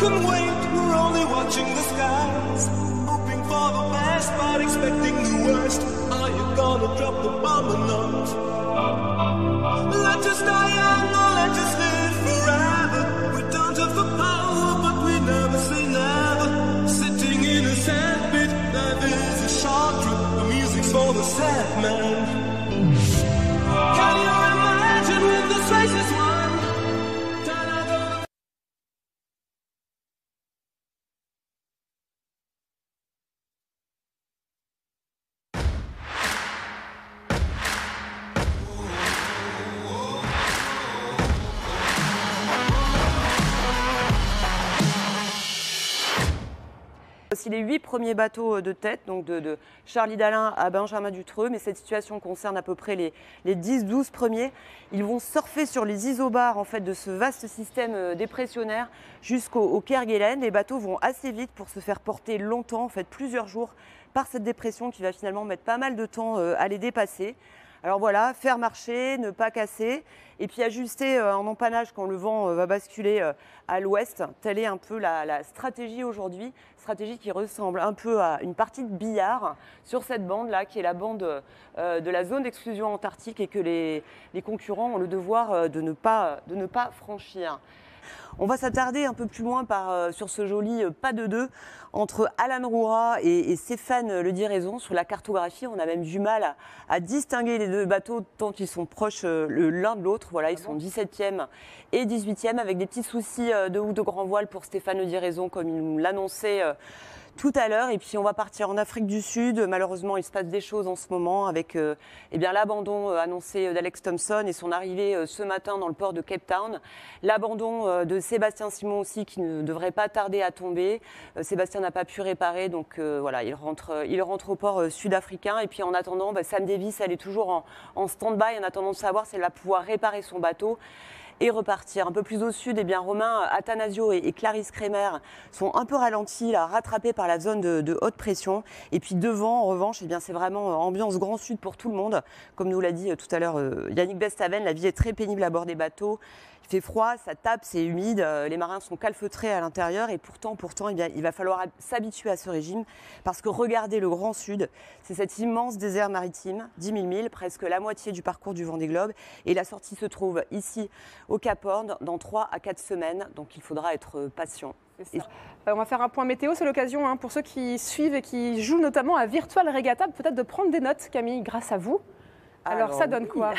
can wait, we're only watching the skies, hoping for the best but expecting the worst. Are you gonna drop the bomb or not? Let us die young or let us live forever. We don't have the power but we never say never. Sitting in a sandpit, life is a short trip. The music's for the sad man. Can you imagine when this race is won? Voici les 8 premiers bateaux de tête, donc de Charlie Dalin à Benjamin Dutreux, mais cette situation concerne à peu près les 10-12 premiers. Ils vont surfer sur les isobars en fait, de ce vaste système dépressionnaire jusqu'au Kerguelen. Les bateaux vont assez vite pour se faire porter longtemps, en fait plusieurs jours, par cette dépression qui va finalement mettre pas mal de temps à les dépasser. Alors voilà, faire marcher, ne pas casser, et puis ajuster en empannage quand le vent va basculer à l'ouest. Telle est un peu la stratégie aujourd'hui, stratégie qui ressemble un peu à une partie de billard sur cette bande-là, qui est la bande de la zone d'exclusion antarctique et que les concurrents ont le devoir de ne pas franchir. On va s'attarder un peu plus loin sur ce joli pas de deux entre Alan Roura et Stéphane Le Diraison. Sur la cartographie, on a même du mal à distinguer les deux bateaux tant ils sont proches l'un de l'autre. Voilà, ils sont 17e et 18e avec des petits soucis de houe de grand voile pour Stéphane Le Diraison comme il nous l'annonçait tout à l'heure. Et puis on va partir en Afrique du Sud. Malheureusement, il se passe des choses en ce moment avec l'abandon annoncé d'Alex Thompson et son arrivée ce matin dans le port de Cape Town. L'abandon de Sébastien Simon aussi qui ne devrait pas tarder à tomber. Sébastien n'a pas pu réparer, donc voilà, il rentre au port sud-africain. Et puis en attendant, Sam Davis, elle est toujours en stand-by en attendant de savoir si elle va pouvoir réparer son bateau et repartir. Un peu plus au sud, Romain Attanasio et Clarisse Kremer sont un peu ralentis, là, rattrapés par la zone de haute pression. Et puis devant, en revanche, c'est vraiment ambiance grand sud pour tout le monde. Comme nous l'a dit tout à l'heure Yannick Bestaven, la vie est très pénible à bord des bateaux. Il fait froid, ça tape, c'est humide, les marins sont calfeutrés à l'intérieur et pourtant, il va falloir s'habituer à ce régime parce que regardez le Grand Sud, c'est cet immense désert maritime, 10 000 milles, presque la moitié du parcours du Vendée Globe et la sortie se trouve ici au Cap Horn dans 3 à 4 semaines, donc il faudra être patient. On va faire un point météo, c'est l'occasion pour ceux qui suivent et qui jouent notamment à Virtual Regatta, peut-être de prendre des notes, Camille, grâce à vous. Alors ça donne quoi?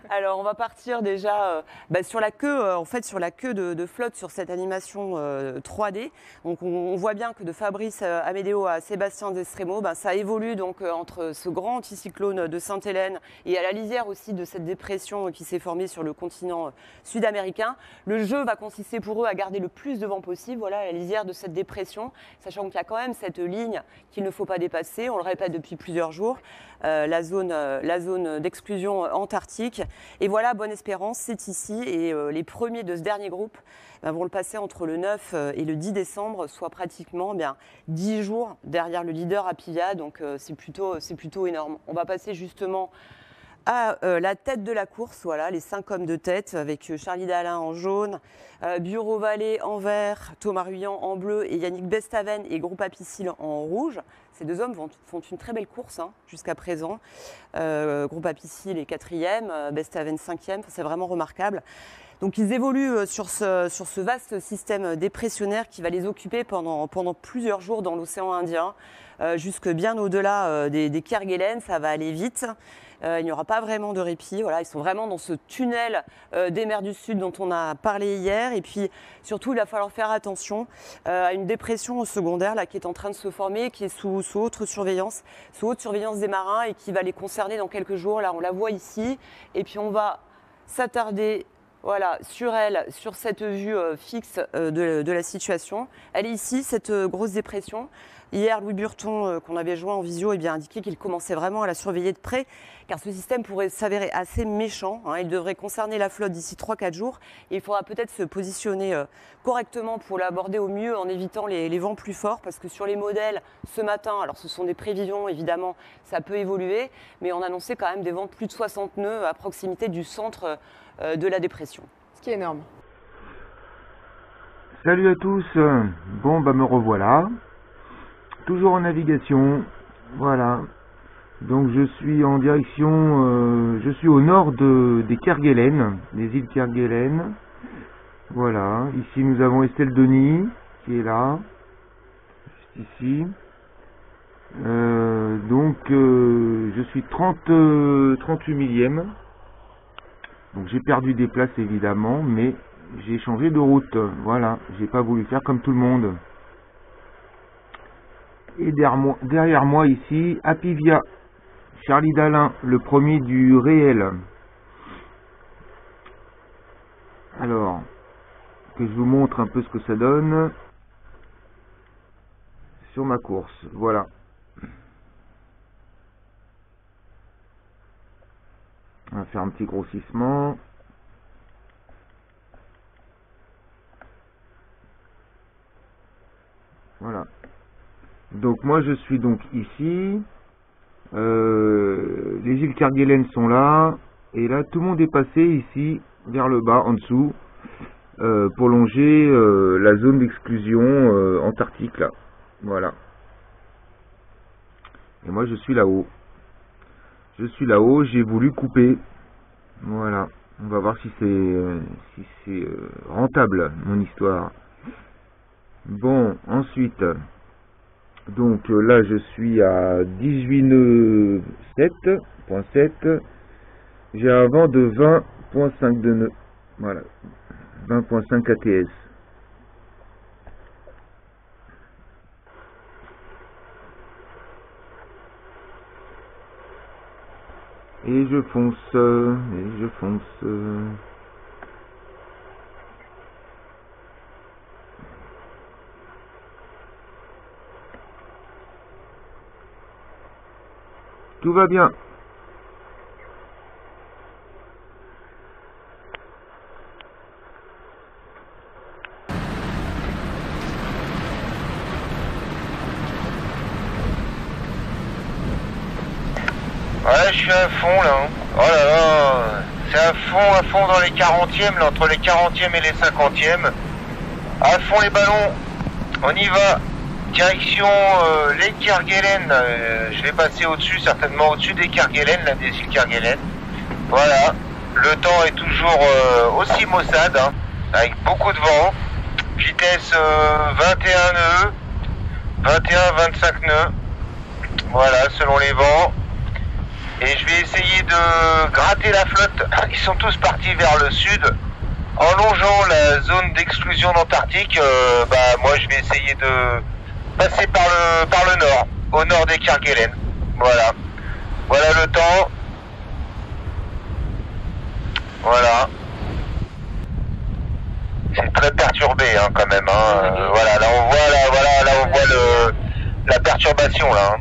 Alors on va partir déjà sur la queue, sur la queue de flotte sur cette animation 3D. Donc on voit bien que de Fabrice Amédéo à Sébastien Destremo, ça évolue donc entre ce grand anticyclone de Sainte-Hélène et à la lisière aussi de cette dépression qui s'est formée sur le continent sud-américain. Le jeu va consister pour eux à garder le plus de vent possible, voilà, à la lisière de cette dépression, sachant qu'il y a quand même cette ligne qu'il ne faut pas dépasser. On le répète depuis plusieurs jours. La zone d'exclusion antarctique. Et voilà, Bonne-Espérance, c'est ici. Et les premiers de ce dernier groupe vont le passer entre le 9 et le 10 décembre, soit pratiquement 10 jours derrière le leader Apivia. Donc c'est plutôt énorme. On va passer justement à la tête de la course, voilà, les 5 hommes de tête avec Charlie Dalin en jaune, Bureau Vallée en vert, Thomas Ruyant en bleu et Yannick Bestaven et Groupe Apicil en rouge. Ces deux hommes font une très belle course jusqu'à présent. Groupe Apicil est 4e, Bestaven 5e, c'est vraiment remarquable. Donc ils évoluent sur ce vaste système dépressionnaire qui va les occuper pendant plusieurs jours dans l'océan Indien, jusque bien au-delà des Kerguelen, ça va aller vite. Il n'y aura pas vraiment de répit. Voilà, ils sont vraiment dans ce tunnel des mers du Sud dont on a parlé hier. Et puis surtout, il va falloir faire attention à une dépression secondaire là, qui est en train de se former, qui est sous haute surveillance des marins et qui va les concerner dans quelques jours. Là, on la voit ici. Et puis on va s'attarder sur elle, sur cette vue fixe de la situation. Elle est ici, cette grosse dépression. Hier, Louis Burton, qu'on avait joint en visio, a indiqué qu'il commençait vraiment à la surveiller de près, car ce système pourrait s'avérer assez méchant. Il devrait concerner la flotte d'ici 3-4 jours. Et il faudra peut-être se positionner correctement pour l'aborder au mieux en évitant les vents plus forts, parce que sur les modèles, ce matin, alors ce sont des prévisions, évidemment, ça peut évoluer, mais on annonçait quand même des vents de plus de 60 nœuds à proximité du centre de la dépression. Ce qui est énorme. Salut à tous. Bon, bah me revoilà. Toujours en navigation. Voilà. Donc je suis en direction, je suis au nord des Kerguelen, des îles Kerguelen. Voilà. Ici nous avons Estelle Denis qui est là, juste ici. Donc je suis 38 millième. Donc j'ai perdu des places évidemment, mais j'ai changé de route. Voilà. J'ai pas voulu faire comme tout le monde. Et derrière moi ici, Apivia. Charlie Dalin, le premier du réel. Alors, que je vous montre un peu ce que ça donne sur ma course. Voilà. On va faire un petit grossissement. Voilà. Donc moi je suis donc ici. Les îles Kerguelen sont là, et là tout le monde est passé ici vers le bas en dessous pour longer la zone d'exclusion antarctique là. Voilà. Et moi je suis là-haut. Je suis là-haut, j'ai voulu couper. Voilà. On va voir si c'est rentable mon histoire. Bon, ensuite. Donc là je suis à 18 nœuds 7.7. J'ai un vent de 20.5 de nœuds. Voilà. 20.5 ATS. Et je fonce. Et je fonce. Tout va bien. Ouais, je suis à fond là. Oh là là, c'est à fond dans les 40e, là, entre les 40e et les 50e. À fond les ballons, on y va. Direction les Kerguelen, je vais passer au-dessus, certainement au-dessus des Kerguelen, là, des îles Kerguelen. Voilà, le temps est toujours aussi maussade, hein, avec beaucoup de vent. Vitesse 21 nœuds, 21-25 nœuds, voilà, selon les vents. Et je vais essayer de gratter la flotte. Ils sont tous partis vers le sud. En longeant la zone d'exclusion d'Antarctique, moi je vais essayer de passer par le nord, au nord des Kerguelen. Voilà. Voilà le temps. Voilà. C'est très perturbé hein, quand même. Hein. Voilà, là on voit la perturbation là. Hein.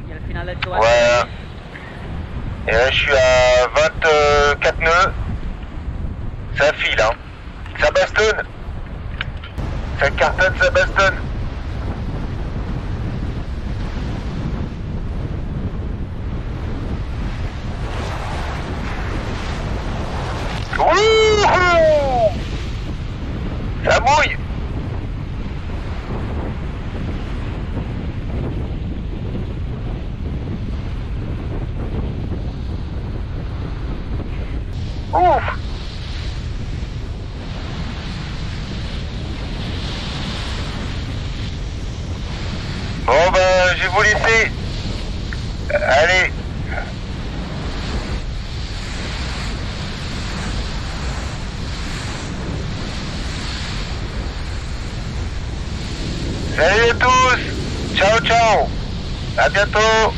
Voilà. Et là je suis à 24 nœuds. Ça file hein. Ça bastonne. Ça cartonne, ça bastonne. Wouhou! Ça mouille. Ouf. Bon ben, je vais vous laisser. Allez. Salut à tous. Ciao, ciao. À bientôt.